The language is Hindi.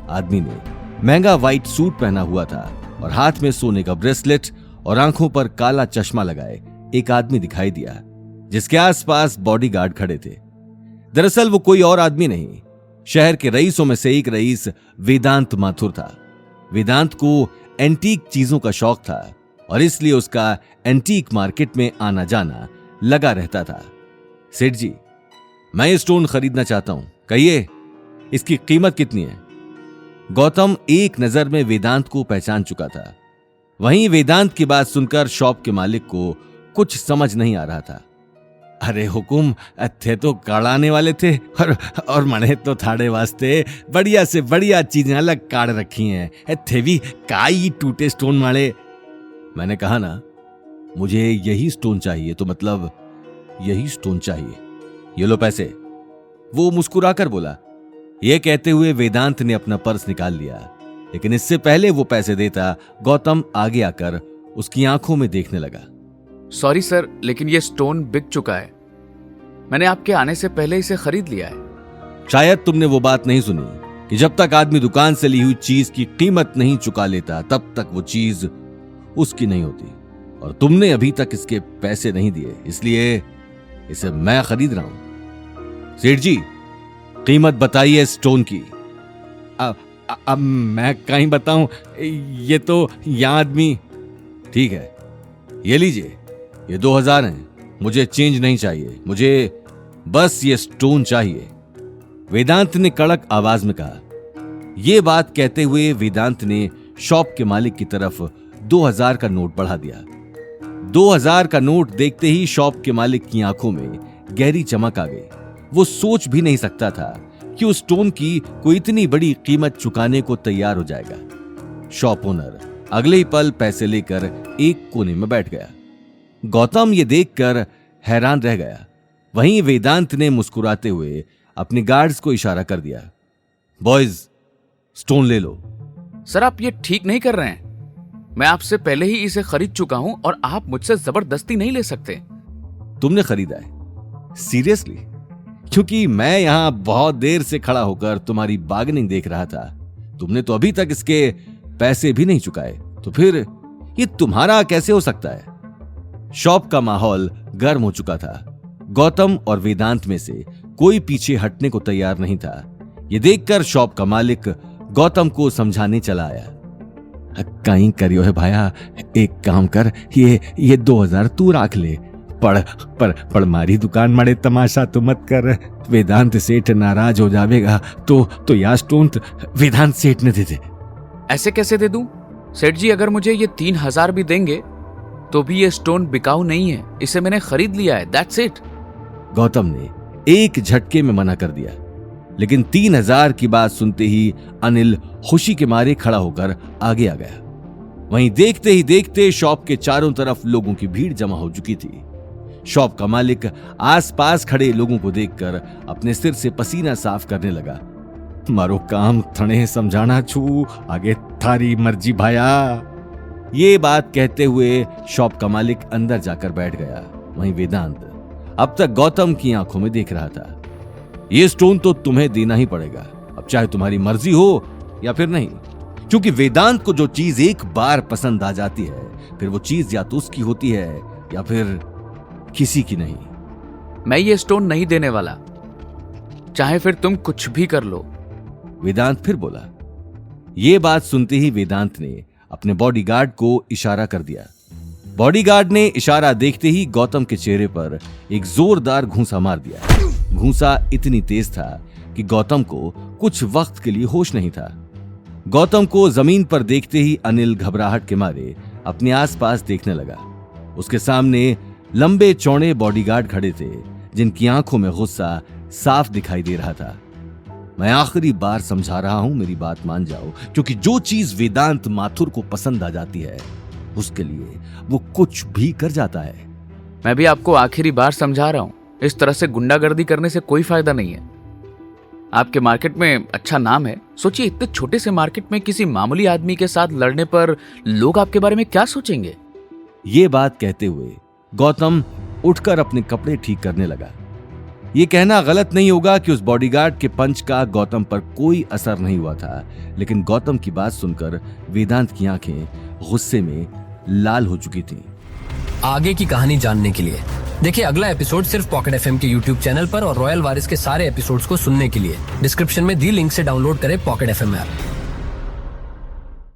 आदमी ने महंगा व्हाइट सूट पहना हुआ था और हाथ में सोने का ब्रेसलेट और आंखों पर काला चश्मा लगाए एक आदमी दिखाई दिया, जिसके आसपास बॉडीगार्ड खड़े थे। दरअसल वो कोई और आदमी नहीं, शहर के रईसों में से एक रईस वेदांत माथुर था। वेदांत को एंटीक चीजों का शौक था और इसलिए उसका एंटीक मार्केट में आना जाना लगा रहता था। सेठ जी, मैं ये स्टोन खरीदना चाहता हूं, कहिए इसकी कीमत कितनी है? गौतम एक नजर में वेदांत को पहचान चुका था। वहीं वेदांत की बात सुनकर शॉप के मालिक को कुछ समझ नहीं आ रहा था। अरे हुकुम, थे तो काढ़ाने वाले थे और मने तो थाड़े वास्ते बढ़िया से बढ़िया चीजें अलग काढ़ रखी हैं। थे भी काई टूटे स्टोन मारे। मैंने कहा ना, मुझे यही स्टोन चाहिए, तो मतलब यही स्टोन चाहिए। ये लो पैसे। वो मुस्कुराकर बोला। यह कहते हुए वेदांत ने अपना पर्स निकाल लिया, लेकिन इससे पहले वो पैसे देता, गौतम आगे आकर उसकी आंखों में देखने लगा। सॉरी सर, लेकिन ये स्टोन बिक चुका है। मैंने आपके आने से पहले इसे खरीद लिया है। शायद तुमने वो बात नहीं सुनी कि जब तक आदमी दुकान से ली हुई चीज की कीमत नहीं चुका लेता, तब तक वो चीज उसकी नहीं होती। और तुमने अभी तक इसके पैसे नहीं दिए, इसलिए इसे मैं खरीद रहा हूं। सेठ जी, कीमत बताइए स्टोन की। अब मैं कहीं बताऊं, ये तो यहां आदमी। ठीक है, ये लीजिए, ये 2000 हैं। मुझे चेंज नहीं चाहिए, मुझे बस ये स्टोन चाहिए, वेदांत ने कड़क आवाज में कहा। यह बात कहते हुए वेदांत ने शॉप के मालिक की तरफ 2000 का नोट बढ़ा दिया। 2000 का नोट देखते ही शॉप के मालिक की आंखों में गहरी चमक आ गई। वो सोच भी नहीं सकता था कि उस स्टोन की कोई इतनी बड़ी कीमत चुकाने को तैयार हो जाएगा। शॉप ओनर अगले ही पल पैसे लेकर एक कोने में बैठ गया। गौतम ये देखकर हैरान रह गया। वहीं वेदांत ने मुस्कुराते हुए अपने गार्ड्स को इशारा कर दिया। बॉयज, स्टोन ले लो। सर, आप ये ठीक नहीं कर रहे हैं। मैं आपसे पहले ही इसे खरीद चुका हूं और आप मुझसे जबरदस्ती नहीं ले सकते। तुमने खरीदा है? सीरियसली? क्योंकि मैं यहां बहुत देर से खड़ा होकर तुम्हारी बार्गेनिंग देख रहा था। तुमने तो अभी तक इसके पैसे भी नहीं चुकाए, तो फिर ये तुम्हारा कैसे हो सकता है? शॉप का माहौल गर्म हो चुका था। गौतम और वेदांत में से कोई पीछे हटने को तैयार नहीं था। यह देखकर शॉप का मालिक गौतम को समझाने चला आया। कहीं करियो है भाया, एक काम कर, ये 2000 तू राख ले। पर मारी दुकान मारे तमाशा तो मत कर। वेदांत सेठ नाराज हो जाएगा तो या स्टोन वेदांत सेठ ने दे दे। ऐसे कैसे दे दूं? सेठ जी, अगर मुझे ये 3000 भी देंगे तो भी ये स्टोन बिकाऊ नहीं है। इसे मैंने खरीद लिया है, दैट्स इट। गौतम ने एक झटके में मना कर दिया, लेकिन 3000 की बात सुनते ही अनिल खुशी के मारे खड़ा होकर आगे आ गया। वहीं देखते ही देखते शॉप के चारों तरफ लोगों की भीड़ जमा हो चुकी थी। शॉप का मालिक आसपास खड़े लोगों को देखकर अपने सिर से पसीना साफ करने लगा। मारो काम थणे समझाना छू, आगे थारी मर्जी भाया। ये बात कहते हुए शॉप का मालिक अंदर जाकर बैठ गया। वहीं वेदांत अब तक गौतम की आंखों में देख रहा था। ये स्टोन तो तुम्हें देना ही पड़ेगा, अब चाहे तुम्हारी मर्जी हो या फिर नहीं, क्योंकि वेदांत को जो चीज एक बार पसंद आ जाती है, फिर वो चीज या तो उसकी होती है या फिर किसी की नहीं। मैं ये स्टोन नहीं देने वाला, चाहे फिर तुम कुछ भी कर लो, वेदांत फिर बोला। यह बात सुनते ही वेदांत ने अपने बॉडीगार्ड को इशारा कर दिया। बॉडीगार्ड ने इशारा देखते ही गौतम के चेहरे पर एक जोरदार घूंसा मार दिया। घूंसा इतनी तेज था कि गौतम को कुछ वक्त के लिए होश नहीं था। गौतम को जमीन पर देखते ही अनिल घबराहट के मारे अपने आसपास देखने लगा। उसके सामने लंबे चौड़े बॉडीगार्ड खड़े थे, जिनकी आंखों में गुस्सा साफ दिखाई दे रहा था। मैं आखिरी बार समझा रहा हूं, मेरी बात मान जाओ, क्योंकि जो चीज वेदांत माथुर को पसंद आ जाती है, उसके लिए वो कुछ भी कर जाता है। मैं भी आपको आखिरी बार समझा रहा हूं, इस तरह से गुंडागर्दी करने से कोई फायदा नहीं है। आपके मार्केट में अच्छा नाम है। सोचिए, इतने छोटे से मार्केट में किसी मामूली आदमी के साथ लड़ने पर लोग आपके बारे में क्या सोचेंगे? ये बात कहते हुए गौतम उठकर अपने कपड़े ठीक करने लगा। ये कहना गलत नहीं होगा कि उस बॉडीगार्ड के पंच का गौतम पर कोई असर नहीं हुआ था, लेकिन गौतम की बात सुनकर वेदांत की आंखें गुस्से में लाल हो चुकी थीं। आगे की कहानी जानने के लिए देखिए अगला एपिसोड सिर्फ पॉकेट एफएम के यूट्यूब चैनल पर और रॉयल वारिस के सारे एपिसोड्स को सुनने के लिए डिस्क्रिप्शन में दी लिंक से डाउनलोड करें पॉकेट एफएम ऐप।